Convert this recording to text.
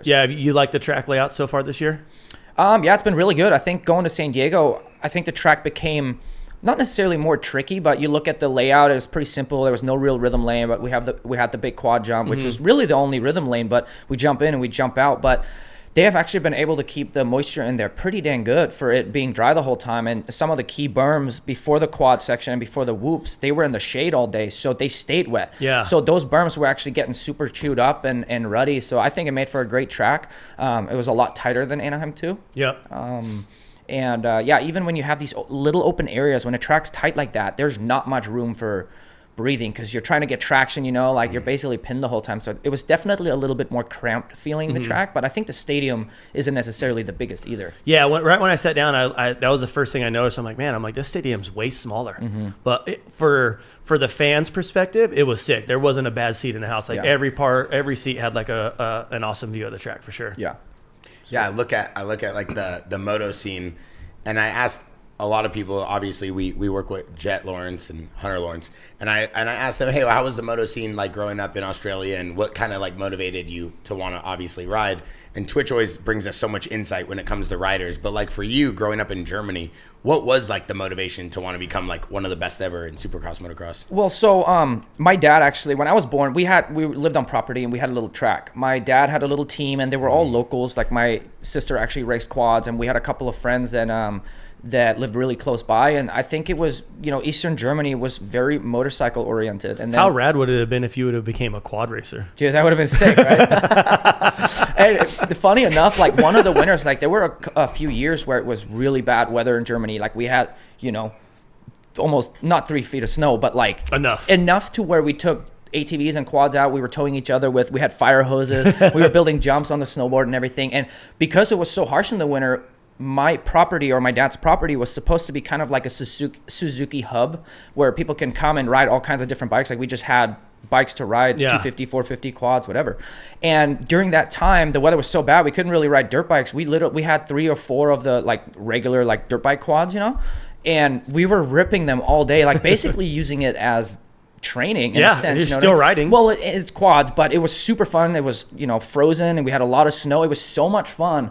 Yeah, you like the track layout so far this year? Yeah, it's been really good. I think going to San Diego, I think the track became not necessarily more tricky, but you look at the layout, it was pretty simple. There was no real rhythm lane, but we had the big quad jump, which was really the only rhythm lane, but we jump in and we jump out. But they have actually been able to keep the moisture in there pretty dang good for it being dry the whole time. And some of the key berms before the quad section and before the whoops, they were in the shade all day, so they stayed wet. Yeah. So those berms were actually getting super chewed up and ruddy. So I think it made for a great track. It was a lot tighter than Anaheim too. Yep. Yeah, even when you have these little open areas, when a track's tight like that, there's not much room for breathing because you're trying to get traction, like you're basically pinned the whole time. So it was definitely a little bit more cramped feeling the track, but I think the stadium isn't necessarily the biggest either. Yeah, right when I sat down, I that was the first thing I noticed. I'm like, this stadium's way smaller. But for the fans' perspective, it was sick. There wasn't a bad seat in the house. Like every seat had like an awesome view of the track for sure. Yeah. Yeah, I look at like the moto scene, and I asked a lot of people. Obviously, we work with Jet Lawrence and Hunter Lawrence, and I asked them, hey, how was the moto scene like growing up in Australia, and what kind of like motivated you to want to obviously ride? And Twitch always brings us so much insight when it comes to riders. But like for you, growing up in Germany, what was like the motivation to want to become like one of the best ever in Supercross motocross? Well, so my dad actually, when I was born, we lived on property and we had a little track. My dad had a little team and they were all locals. Like my sister actually raced quads, and we had a couple of friends that lived really close by. And I think it was, Eastern Germany was very motorcycle oriented. And then, how rad would it have been if you would have became a quad racer? Dude, that would have been sick, right? And funny enough, like one of the winters, like there were a few years where it was really bad weather in Germany. Like we had, almost not 3 feet of snow, but like enough to where we took ATVs and quads out. We were towing each other we had fire hoses. We were building jumps on the snowboard and everything. And because it was so harsh in the winter, my property or my dad's property was supposed to be kind of like a Suzuki hub where people can come and ride all kinds of different bikes. Like we just had bikes to ride, 250, 450 quads, whatever. And during that time, the weather was so bad, we couldn't really ride dirt bikes. We had 3 or 4 of the like regular like dirt bike quads, and we were ripping them all day, like basically using it as training in a sense. You're still riding. Well, it's quads, but it was super fun. It was, frozen and we had a lot of snow. It was so much fun.